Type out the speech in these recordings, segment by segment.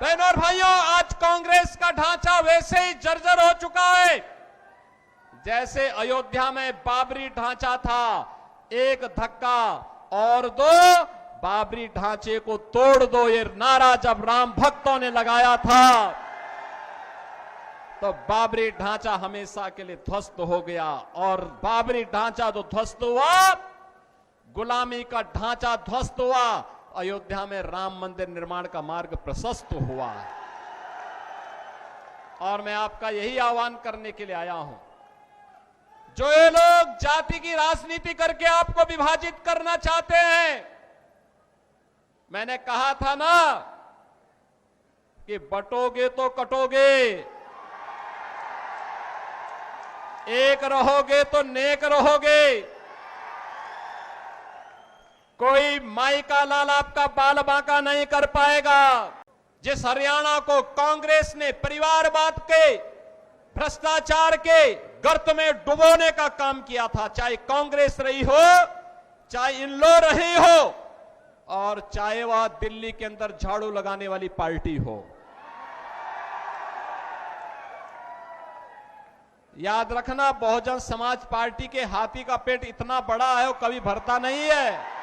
बहनों और भाइयों, आज कांग्रेस का ढांचा वैसे ही जर्जर हो चुका है जैसे अयोध्या में बाबरी ढांचा था। एक धक्का और दो, बाबरी ढांचे को तोड़ दो, ये नारा जब राम भक्तों ने लगाया था तो बाबरी ढांचा हमेशा के लिए ध्वस्त हो गया। और बाबरी ढांचा जो ध्वस्त हुआ, गुलामी का ढांचा ध्वस्त हुआ, अयोध्या में राम मंदिर निर्माण का मार्ग प्रशस्त हुआ। और मैं आपका यही आह्वान करने के लिए आया हूं, जो ये लोग जाति की राजनीति करके आपको विभाजित करना चाहते हैं। मैंने कहा था ना कि बटोगे तो कटोगे, एक रहोगे तो नेक रहोगे। कोई माई का लाल आपका बाल बांका नहीं कर पाएगा। जिस हरियाणा को कांग्रेस ने परिवारवाद के, भ्रष्टाचार के गर्त में डुबोने का काम किया था, चाहे कांग्रेस रही हो, चाहे इनलो रही हो, और चाहे वह दिल्ली के अंदर झाड़ू लगाने वाली पार्टी हो। याद रखना, बहुजन समाज पार्टी के हाथी का पेट इतना बड़ा है वो कभी भरता नहीं है,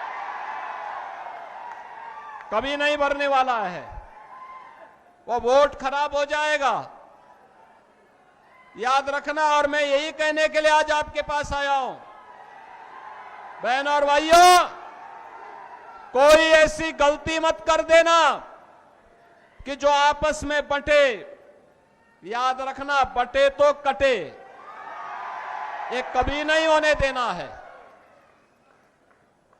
कभी नहीं भरने वाला है। वो वोट खराब हो जाएगा, याद रखना। और मैं यही कहने के लिए आज आपके पास आया हूं, बहनों और भाइयों, कोई ऐसी गलती मत कर देना कि जो आपस में बंटे। याद रखना, बटे तो कटे, ये कभी नहीं होने देना है।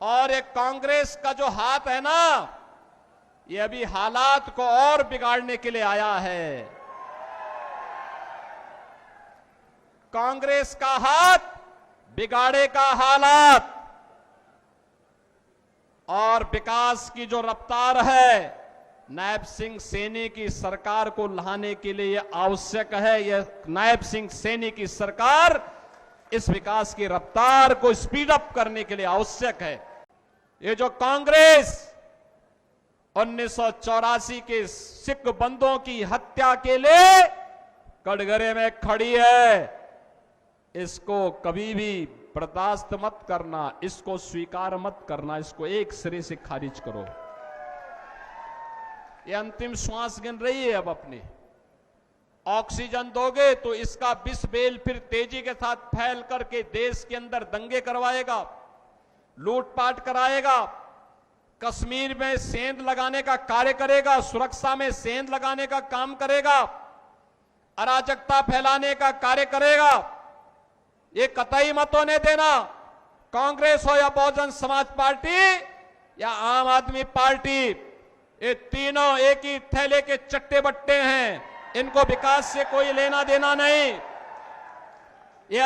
और एक कांग्रेस का जो हाथ है ना, ये अभी हालात को और बिगाड़ने के लिए आया है। कांग्रेस का हाथ बिगाड़ेगा हालात, और विकास की जो रफ्तार है, नायब सिंह सैनी की सरकार को लाने के लिए यह आवश्यक है। यह नायब सिंह सैनी की सरकार इस विकास की रफ्तार को स्पीड अप करने के लिए आवश्यक है। ये जो कांग्रेस 1984 के सिख बंदों की हत्या के लिए कटघरे में खड़ी है, इसको कभी भी बर्दाश्त मत करना, इसको स्वीकार मत करना, इसको एक सिरे से खारिज करो। ये अंतिम श्वास गिन रही है, अब अपनी ऑक्सीजन दोगे तो इसका विष बेल फिर तेजी के साथ फैल करके देश के अंदर दंगे करवाएगा, लूटपाट कराएगा, कश्मीर में सेंध लगाने का कार्य करेगा, सुरक्षा में सेंध लगाने का काम करेगा, अराजकता फैलाने का कार्य करेगा। ये कतई मत होने देना। कांग्रेस हो या बहुजन समाज पार्टी या आम आदमी पार्टी, ये तीनों एक ही थैले के चट्टे बट्टे हैं, इनको विकास से कोई लेना देना नहीं। ये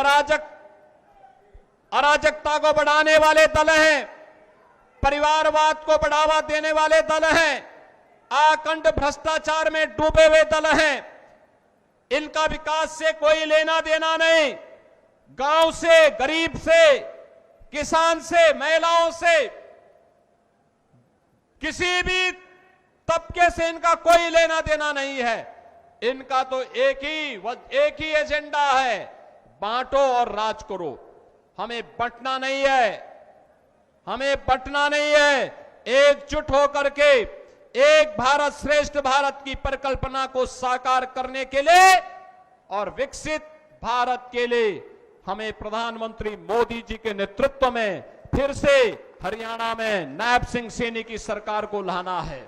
अराजकता को बढ़ाने वाले दल हैं, परिवारवाद को बढ़ावा देने वाले दल हैं, आखंड भ्रष्टाचार में डूबे हुए दल हैं। इनका विकास से कोई लेना देना नहीं। गांव से, गरीब से, किसान से, महिलाओं से, किसी भी तबके से इनका कोई लेना देना नहीं है। इनका तो एक ही एजेंडा है, बांटो और राज करो। हमें बंटना नहीं है, हमें बंटना नहीं है। एकजुट होकर के एक भारत श्रेष्ठ भारत की परिकल्पना को साकार करने के लिए और विकसित भारत के लिए हमें प्रधानमंत्री मोदी जी के नेतृत्व में फिर से हरियाणा में नायब सिंह सैनी की सरकार को लाना है।